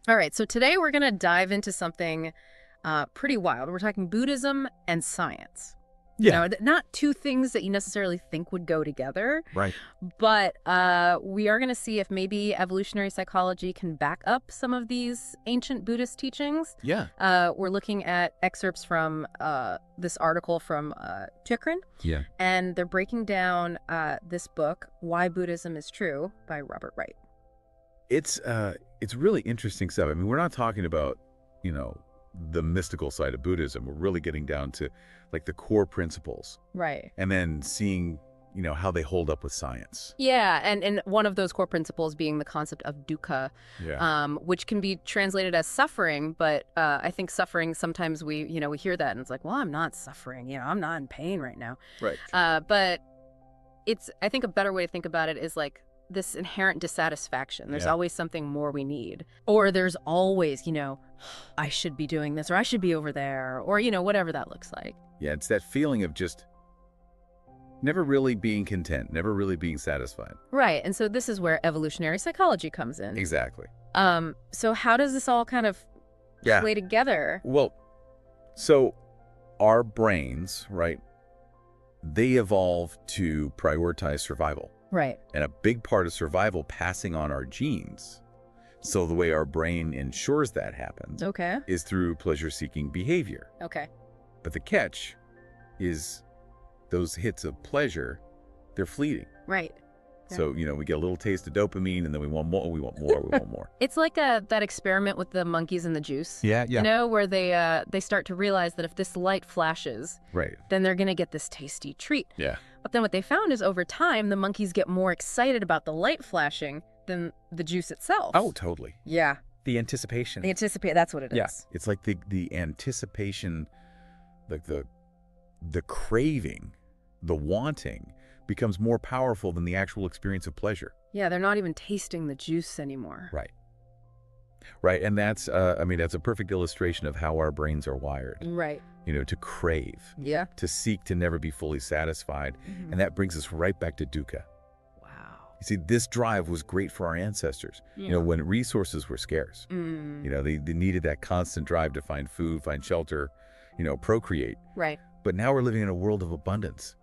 All right, so today we're going to dive into something pretty wild. We're talking Buddhism and science. You Yeah. know, not two things that you necessarily think would go together, Right. but we are going to see if maybe evolutionary psychology can back up some of these ancient Buddhist teachings. Yeah. We're looking at excerpts from this article from Chikrin, Yeah. and they're breaking down this book, Why Buddhism Is True, by Robert Wright. It's really interesting stuff. I mean, we're not talking about, the mystical side of Buddhism. We're really getting down to like the core principles Right. and then seeing, how they hold up with science. Yeah, and one of those core principles being the concept of dukkha, Yeah. which can be translated as suffering, but I think suffering, sometimes we hear that and it's like, well, I'm not suffering, I'm not in pain right now. Right. But I think a better way to think about it is like this inherent dissatisfaction. There's Yeah. always something more we need. Or there's always, I should be doing this, or I should be over there, or, whatever that looks like. Yeah. It's that feeling of just never really being content, never really being satisfied. Right, and so this is where evolutionary psychology comes in. Exactly. So how does this all kind of Yeah. play together? Well, so our brains, right, they evolved to prioritize survival. Right. And a big part of survival passing on our genes. So the way our brain ensures that happens Okay. is through pleasure-seeking behavior. Okay. But the catch is those hits of pleasure, they're fleeting. Right. So, we get a little taste of dopamine and then we want more, we want more, we want more. It's like that experiment with the monkeys and the juice. Yeah. Where they start to realize that if this light flashes, Right. then they're going to get this tasty treat. Yeah. But then what they found is over time, the monkeys get more excited about the light flashing than the juice itself. Oh, totally. Yeah. The anticipation. They anticipate. That's what it is. Yeah. It's like the anticipation, like the craving, the wanting becomes more powerful than the actual experience of pleasure. Yeah, they're not even tasting the juice anymore. Right. Right. And that's, that's a perfect illustration of how our brains are wired, Right. to crave, Yeah. to seek to never be fully satisfied. Mhm. And that brings us right back to dukkha. Wow. You see, this drive was great for our ancestors, when resources were scarce. Mm. They needed that constant drive to find food, find shelter, procreate. Right. But now we're living in a world of abundance.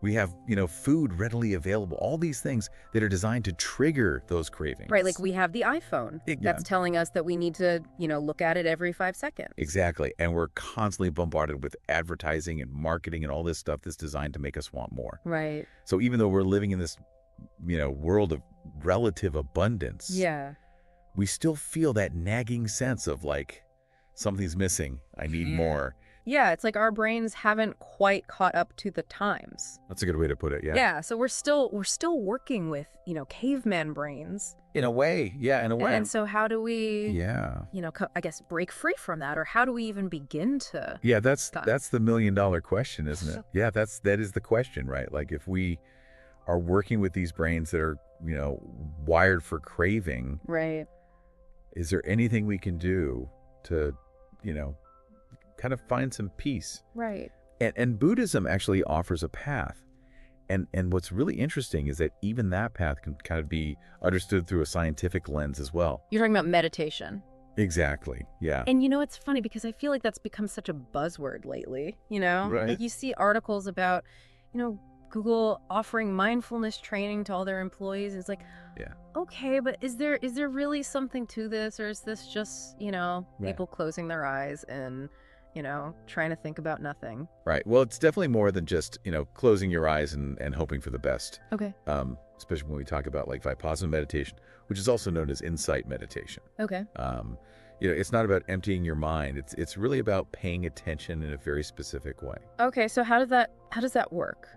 We have, food readily available, all these things that are designed to trigger those cravings. Right, like we have the iPhone Yeah. that's telling us that we need to, look at it every 5 seconds. Exactly. And we're constantly bombarded with advertising and marketing and all this stuff that's designed to make us want more. Right. So even though we're living in this, world of relative abundance, Yeah. we still feel that nagging sense of like, something's missing. I need more. Yeah, it's like our brains haven't quite caught up to the times. That's a good way to put it. Yeah. Yeah, so we're still working with, caveman brains. In a way. Yeah, in a way. And so how do we, Yeah. I guess break free from that, or how do we even begin to? Yeah, that's Got it. that's the $1 million question, isn't it? Yeah, that is the question, right? Like if we are working with these brains that are, wired for craving, Right. is there anything we can do to, kind of find some peace? Right. And Buddhism actually offers a path. And what's really interesting is that even that path can kind of be understood through a scientific lens as well. You're talking about meditation. Exactly. Yeah. And it's funny because I feel like that's become such a buzzword lately, Right. Like you see articles about, Google offering mindfulness training to all their employees. It's like, Yeah. okay, but is there really something to this, or is this just, Right. people closing their eyes and, trying to think about nothing? Right. Well, it's definitely more than just, closing your eyes and hoping for the best. Okay. Especially when we talk about like Vipassana meditation, which is also known as insight meditation. Okay. It's not about emptying your mind. It's really about paying attention in a very specific way. Okay. So how does that work?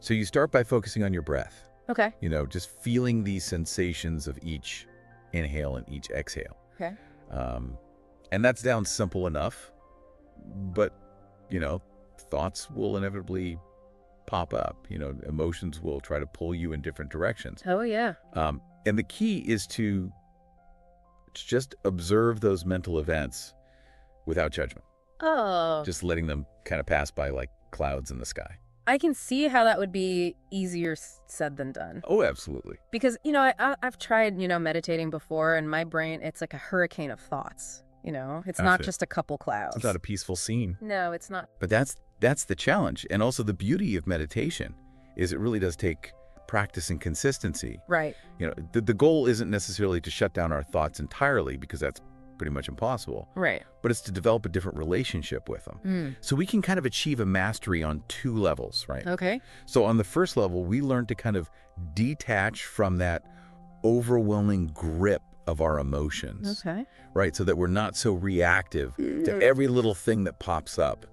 So you start by focusing on your breath, Okay. just feeling these sensations of each inhale and each exhale. Okay. And that's down simple enough, but, thoughts will inevitably pop up. Emotions will try to pull you in different directions. Oh yeah. And the key is to just observe those mental events without judgment, Oh. just letting them kind of pass by like clouds in the sky. I can see how that would be easier said than done. Oh, absolutely. Because, I've tried, meditating before, and my brain, it's like a hurricane of thoughts, It's not just a couple clouds. It's not a peaceful scene. No, it's not. But that's the challenge. And also the beauty of meditation is it really does take practice and consistency. Right. The goal isn't necessarily to shut down our thoughts entirely, because that's pretty much impossible. Right. But it's to develop a different relationship with them. So we can kind of achieve a mastery on 2 levels, right? Okay. So on the first level, we learn to kind of detach from that overwhelming grip of our emotions. Okay. Right? So that we're not so reactive to every little thing that pops up.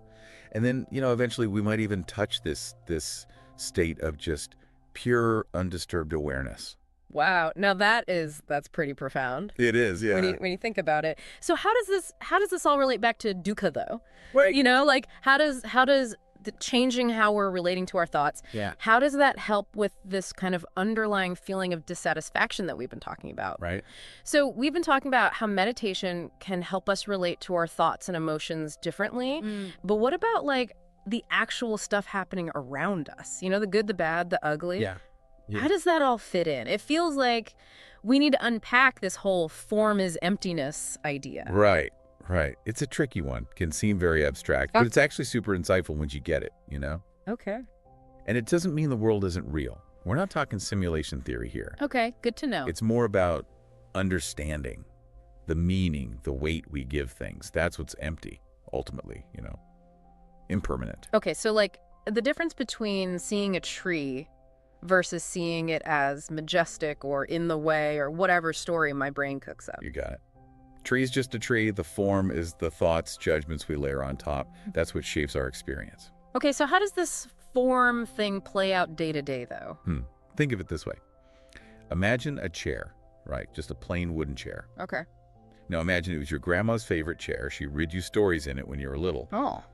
And then, eventually we might even touch this state of just pure undisturbed awareness. Wow. Now that's pretty profound. It is, yeah. When you think about it. So how does this all relate back to dukkha though? Right. Like how does changing how we're relating to our thoughts, how does that help with this kind of underlying feeling of dissatisfaction that we've been talking about? Right. So we've been talking about how meditation can help us relate to our thoughts and emotions differently. But what about like the actual stuff happening around us? The good, the bad, the ugly? Yeah. How does that all fit in? It feels like we need to unpack this whole form is emptiness idea. Right. It's a tricky one. Can seem very abstract, but it's actually super insightful once you get it, Okay. And it doesn't mean the world isn't real. We're not talking simulation theory here. Okay, good to know. It's more about understanding the meaning, the weight we give things. That's what's empty, ultimately, impermanent. Okay, so like the difference between seeing a tree versus seeing it as majestic or in the way or whatever story my brain cooks up. You got it. Tree's just a tree. The form is the thoughts, judgments we layer on top. That's what shapes our experience. Okay, so how does this form thing play out day to day, though? Think of it this way. Imagine a chair, right? Just a plain wooden chair. Okay. Now imagine it was your grandma's favorite chair. She read you stories in it when you were little. Oh.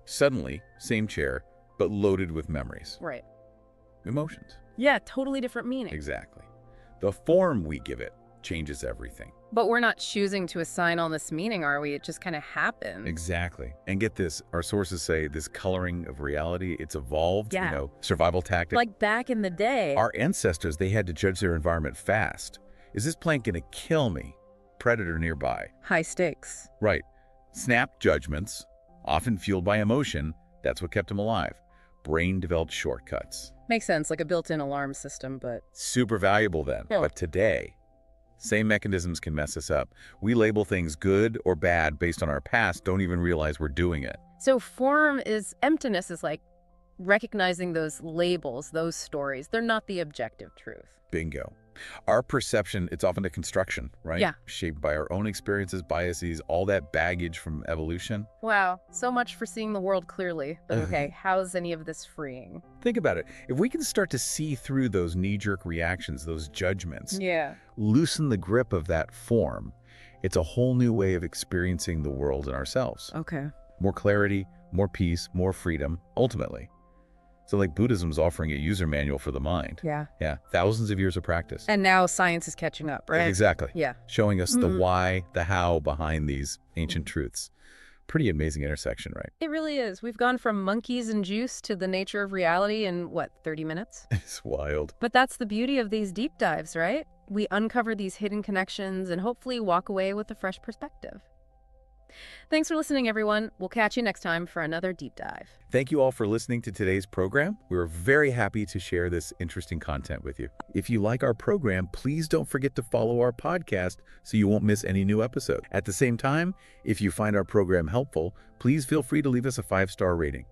Suddenly, same chair, but loaded with memories. Right. Emotions. Yeah, totally different meaning. Exactly. The form we give it changes everything. But we're not choosing to assign all this meaning, are we? It just kind of happens. Exactly. And get this, our sources say this coloring of reality, it's evolved, survival tactic. Like back in the day. Our ancestors, they had to judge their environment fast. Is this plant going to kill me? Predator nearby. High stakes. Right. Snap judgments, often fueled by emotion, that's what kept them alive. Brain developed shortcuts. Makes sense, like a built-in alarm system, but... Super valuable then. Yeah. But today, same mechanisms can mess us up. We label things good or bad based on our past, don't even realize we're doing it. So emptiness is like recognizing those labels, those stories. They're not the objective truth. Bingo. Our perception, it's often a construction, right? Yeah. Shaped by our own experiences, biases, all that baggage from evolution. Wow, so much for seeing the world clearly. But okay, how's any of this freeing? Think about it. If we can start to see through those knee-jerk reactions, those judgments, loosen the grip of that form, it's a whole new way of experiencing the world and ourselves. Okay. More clarity, more peace, more freedom, ultimately. So like Buddhism's offering a user manual for the mind. Yeah. Yeah. Thousands of years of practice. And now science is catching up, right? Exactly. Yeah. Showing us the why, the how behind these ancient truths. Pretty amazing intersection, right? It really is. We've gone from monkeys and juice to the nature of reality in, 30 minutes? It's wild. But that's the beauty of these deep dives, right? We uncover these hidden connections and hopefully walk away with a fresh perspective. Thanks for listening, everyone. We'll catch you next time for another deep dive. Thank you all for listening to today's program. We're very happy to share this interesting content with you. If you like our program, please don't forget to follow our podcast so you won't miss any new episode. At the same time, if you find our program helpful, please feel free to leave us a 5-star rating.